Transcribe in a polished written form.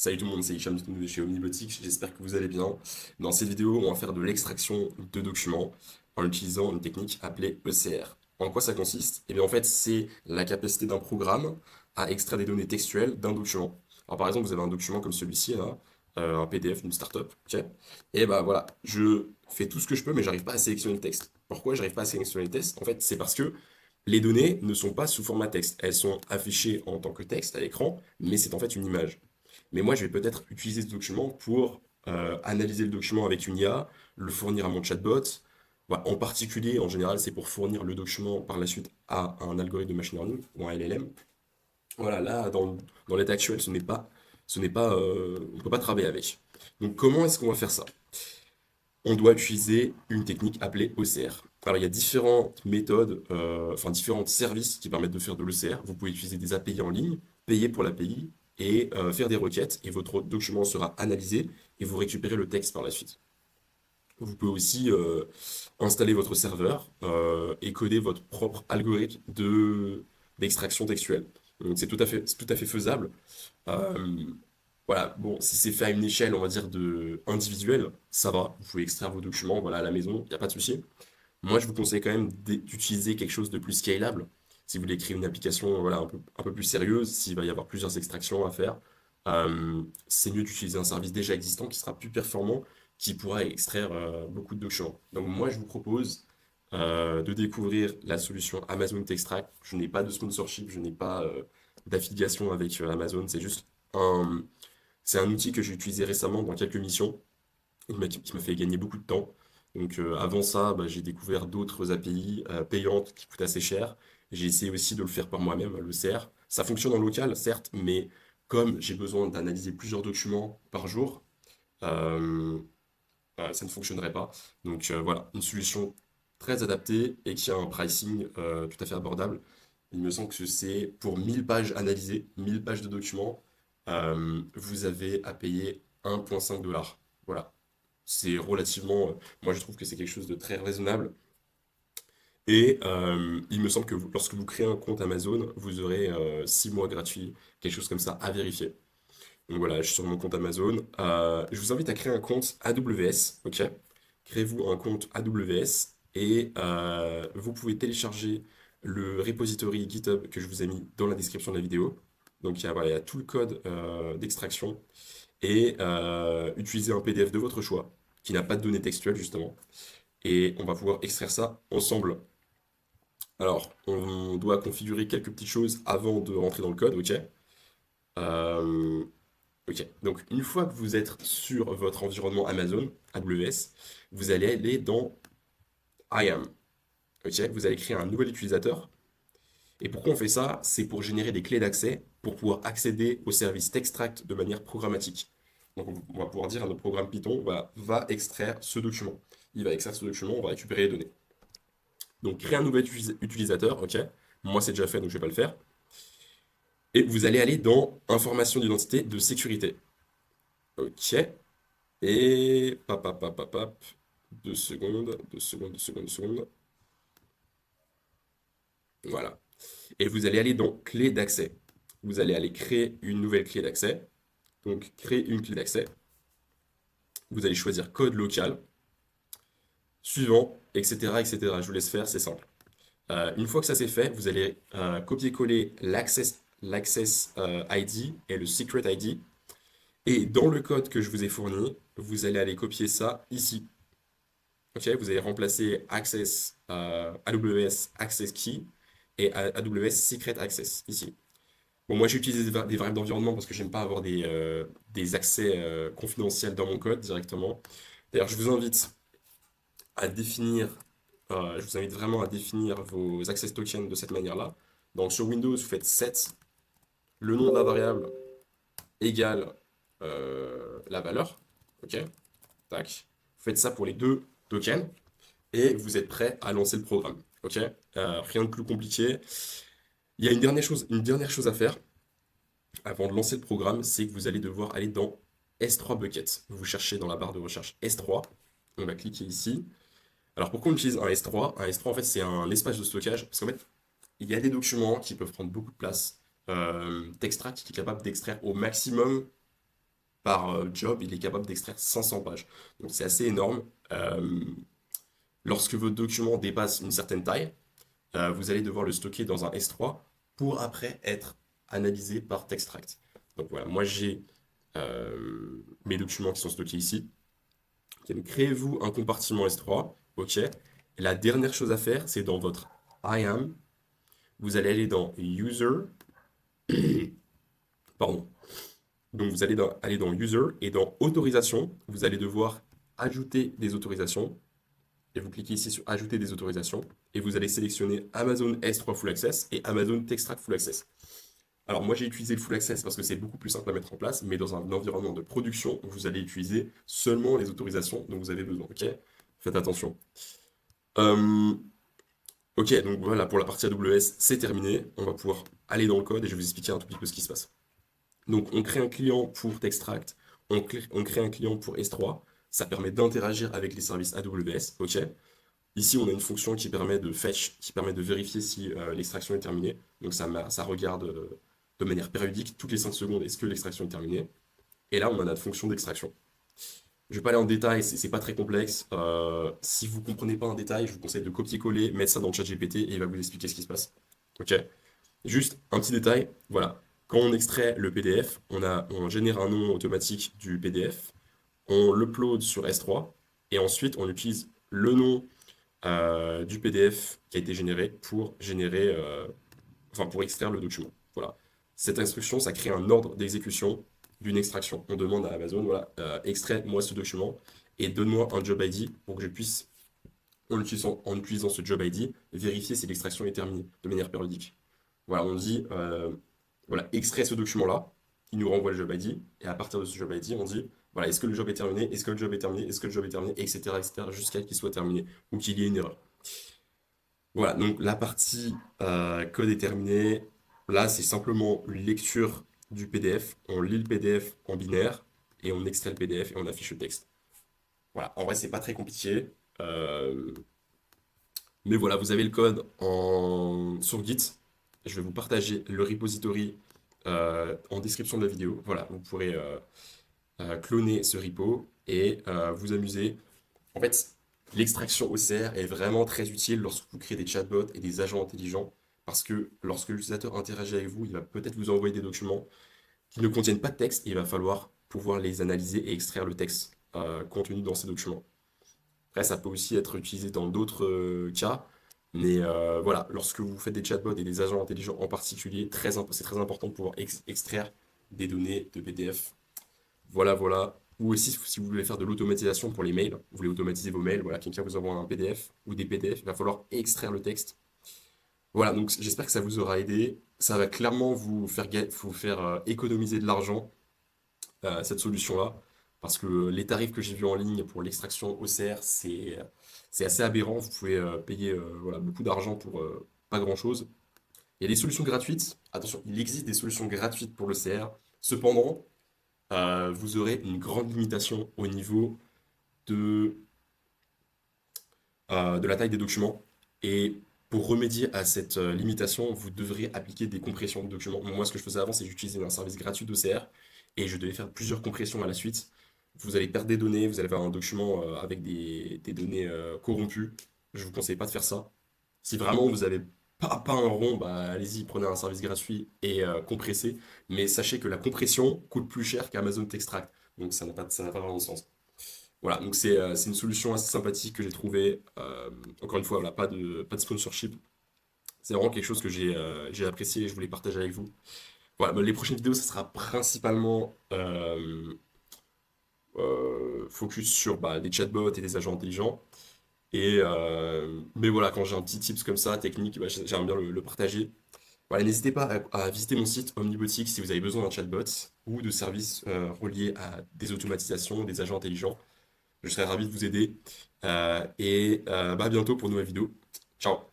Salut tout le monde, c'est Hicham de chez Omnibotics, j'espère que vous allez bien. Dans cette vidéo, on va faire de l'extraction de documents en utilisant une technique appelée ECR. En quoi ça consiste? Eh bien en fait, c'est la capacité d'un programme à extraire des données textuelles d'un document. Alors par exemple, vous avez un document comme celui-ci, là, un PDF d'une startup, ok? Et bah voilà, je fais tout ce que je peux, mais j'arrive pas à sélectionner le texte. Pourquoi j'arrive pas à sélectionner le texte? En fait, c'est parce que les données ne sont pas sous format texte. Elles sont affichées en tant que texte à l'écran, mais c'est en fait une image. Mais moi, je vais peut-être utiliser ce document pour analyser le document avec une IA, le fournir à mon chatbot. Voilà, en particulier, en général, c'est pour fournir le document par la suite à un algorithme de machine learning ou un LLM. Voilà, là, dans l'état actuel, on ne peut pas travailler avec. Donc, comment est-ce qu'on va faire ça? On doit utiliser une technique appelée OCR. Alors, il y a différentes méthodes, enfin différents services qui permettent de faire de l'OCR. Vous pouvez utiliser des API en ligne, payer pour l'API et faire des requêtes, et votre document sera analysé et vous récupérez le texte par la suite. Vous pouvez aussi installer votre serveur et coder votre propre algorithme d'extraction textuelle. Donc c'est tout à fait faisable. Euh, voilà, bon, si c'est fait à une échelle, on va dire, individuelle, ça va. Vous pouvez extraire vos documents, voilà, à la maison, il n'y a pas de souci. Moi, je vous conseille quand même d'utiliser quelque chose de plus scalable. Si vous voulez créer une application, voilà, un peu plus sérieuse, s'il va y avoir plusieurs extractions à faire, c'est mieux d'utiliser un service déjà existant qui sera plus performant, qui pourra extraire beaucoup de documents. Donc moi, je vous propose de découvrir la solution Amazon Textract. Je n'ai pas de sponsorship, je n'ai pas d'affiliation avec Amazon, un, c'est un outil que j'ai utilisé récemment dans quelques missions qui m'a fait gagner beaucoup de temps. Donc avant ça, bah, j'ai découvert d'autres API payantes qui coûtent assez cher. J'ai essayé aussi de le faire par moi-même, le CR. Ça fonctionne en local, certes, mais comme j'ai besoin d'analyser plusieurs documents par jour, euh, ça ne fonctionnerait pas. Donc voilà, une solution très adaptée et qui a un pricing tout à fait abordable. Il me semble que c'est pour 1000 pages analysées, 1000 pages de documents, vous avez à payer 1,5 $. Voilà. C'est relativement, moi je trouve que c'est quelque chose de très raisonnable. Et il me semble que lorsque vous créez un compte Amazon, vous aurez 6 mois gratuits, quelque chose comme ça à vérifier. Donc voilà, je suis sur mon compte Amazon. Je vous invite à créer un compte AWS, ok? Créez-vous un compte AWS et vous pouvez télécharger le repository GitHub que je vous ai mis dans la description de la vidéo. Donc voilà, il y a tout le code d'extraction et utiliser un PDF de votre choix qui n'a pas de données textuelles justement. Et on va pouvoir extraire ça ensemble. Alors, on doit configurer quelques petites choses avant de rentrer dans le code, ok? Euh, ok, donc une fois que vous êtes sur votre environnement Amazon, AWS, vous allez aller dans IAM. Ok, vous allez créer un nouvel utilisateur. Et pourquoi on fait ça? C'est pour générer des clés d'accès pour pouvoir accéder au service Textract de manière programmatique. Donc on va pouvoir dire à notre programme Python, voilà, va extraire ce document. Il va extraire ce document, on va récupérer les données. Donc créer un nouvel utilisateur, ok. Moi c'est déjà fait donc je vais pas le faire. Et vous allez aller dans information d'identité de sécurité. Ok. Et pap. 2 secondes, 2 secondes, 2 secondes, 2 secondes. Voilà. Et vous allez aller dans clé d'accès. Vous allez aller créer une nouvelle clé d'accès. Donc créer une clé d'accès. Vous allez choisir code local, suivant, etc., etc. Je vous laisse faire, c'est simple. Une fois que ça c'est fait, vous allez copier-coller l'access ID et le secret ID. Et dans le code que je vous ai fourni, vous allez aller copier ça ici. Ok, vous allez remplacer access, AWS access key et AWS secret access ici. Bon, moi j'ai utilisé des variables d'environnement parce que j'aime pas avoir des accès confidentiels dans mon code directement. D'ailleurs, je vous invite vraiment à définir vos access tokens de cette manière-là. Donc sur Windows, vous faites set le nom de la variable égale la valeur. Ok, tac. Vous faites ça pour les deux tokens et vous êtes prêt à lancer le programme. Ok, rien de plus compliqué. Il y a une dernière chose à faire avant de lancer le programme, c'est que vous allez devoir aller dans S3 Bucket. Vous cherchez dans la barre de recherche S3. On va cliquer ici. Alors pourquoi on utilise un S3? Un S3 en fait c'est un espace de stockage parce qu'en fait il y a des documents qui peuvent prendre beaucoup de place. Textract qui est capable d'extraire au maximum. par job, il est capable d'extraire 500 pages. Donc c'est assez énorme. Lorsque votre document dépasse une certaine taille, vous allez devoir le stocker dans un S3 pour après être analysé par Textract. Donc voilà, moi j'ai mes documents qui sont stockés ici. Ok, donc créez-vous un compartiment S3, ok. Et la dernière chose à faire, c'est dans votre IAM, vous allez aller dans User, pardon. Donc vous allez aller dans User et dans Autorisation, vous allez devoir ajouter des autorisations. Et vous cliquez ici sur Ajouter des autorisations et vous allez sélectionner Amazon S3 Full Access et Amazon Textract Full Access. Alors moi j'ai utilisé le Full Access parce que c'est beaucoup plus simple à mettre en place, mais dans un environnement de production, vous allez utiliser seulement les autorisations dont vous avez besoin, ok? Faites attention. Euh, ok, donc voilà, pour la partie AWS, c'est terminé. On va pouvoir aller dans le code et je vais vous expliquer un tout petit peu ce qui se passe. Donc on crée un client pour Textract, on crée un client pour S3, ça permet d'interagir avec les services AWS, ok? Ici, on a une fonction qui permet de fetch, qui permet de vérifier si l'extraction est terminée. Donc ça regarde de manière périodique, toutes les 5 secondes, est-ce que l'extraction est terminée. Et là, on a notre fonction d'extraction. Je ne vais pas aller en détail, c'est pas très complexe. Si vous ne comprenez pas un détail, je vous conseille de copier-coller, mettre ça dans le chat GPT et il va vous expliquer ce qui se passe. Ok? Juste un petit détail, voilà. Quand on extrait le PDF, on génère un nom automatique du PDF, on l'upload sur S3 et ensuite on utilise le nom du PDF qui a été généré pour pour extraire le document. Voilà. Cette instruction, ça crée un ordre d'exécution d'une extraction. On demande à Amazon, voilà, extrais-moi ce document et donne-moi un job ID pour que je puisse, en utilisant ce job ID, vérifier si l'extraction est terminée de manière périodique. Voilà, on dit, voilà, extrait ce document-là, il nous renvoie le job ID, et à partir de ce job ID, on dit, voilà, est-ce que le job est terminé, est-ce que le job est terminé, est-ce que le job est terminé, etc., jusqu'à qu'il soit terminé, ou qu'il y ait une erreur. Voilà, donc la partie code est terminée. Là, c'est simplement une lecture du PDF. On lit le PDF en binaire, et on extrait le PDF, et on affiche le texte. Voilà, en vrai, c'est pas très compliqué. Euh, mais voilà, vous avez le code sur Git. Je vais vous partager le repository en description de la vidéo. Voilà, vous pourrez cloner ce repo et vous amuser. En fait, l'extraction OCR est vraiment très utile lorsque vous créez des chatbots et des agents intelligents parce que lorsque l'utilisateur interagit avec vous, il va peut-être vous envoyer des documents qui ne contiennent pas de texte et il va falloir pouvoir les analyser et extraire le texte contenu dans ces documents. Après, ça peut aussi être utilisé dans d'autres cas, mais voilà, lorsque vous faites des chatbots et des agents intelligents en particulier, c'est très important de pouvoir extraire des données de PDF. Voilà, voilà. Ou aussi, si vous voulez faire de l'automatisation pour les mails, vous voulez automatiser vos mails, voilà, quelqu'un vous envoie un PDF ou des PDF, il va falloir extraire le texte. Voilà, donc j'espère que ça vous aura aidé. Ça va clairement vous faire économiser de l'argent, cette solution-là, parce que les tarifs que j'ai vus en ligne pour l'extraction OCR, c'est assez aberrant. Vous pouvez payer voilà, beaucoup d'argent pour pas grand-chose. Il y a des solutions gratuites. Attention, il existe des solutions gratuites pour l'OCR. Cependant, vous aurez une grande limitation au niveau de, de la taille des documents. Et pour remédier à cette limitation, vous devrez appliquer des compressions de documents. Moi, ce que je faisais avant, c'est que j'utilisais un service gratuit d'OCR et je devais faire plusieurs compressions à la suite. Vous allez perdre des données, vous allez avoir un document avec des données corrompues. Je ne vous conseille pas de faire ça. Si vraiment vous avez pas un rond, bah, allez-y, prenez un service gratuit et compressez. Mais sachez que la compression coûte plus cher qu'Amazon Textract. Donc ça n'a pas vraiment de sens. Voilà, donc c'est une solution assez sympathique que j'ai trouvée. Encore une fois, voilà, pas de sponsorship. C'est vraiment quelque chose que j'ai apprécié et je voulais partager avec vous. Voilà, bah, les prochaines vidéos, ça sera principalement focus sur bah, des chatbots et des agents intelligents. Mais voilà, quand j'ai un petit tips comme ça, technique, bah, j'aime bien le partager. Voilà, n'hésitez pas à visiter mon site Omnibotics si vous avez besoin d'un chatbot ou de services reliés à des automatisations, des agents intelligents. Je serais ravi de vous aider. Bah, à bientôt pour une nouvelle vidéo. Ciao!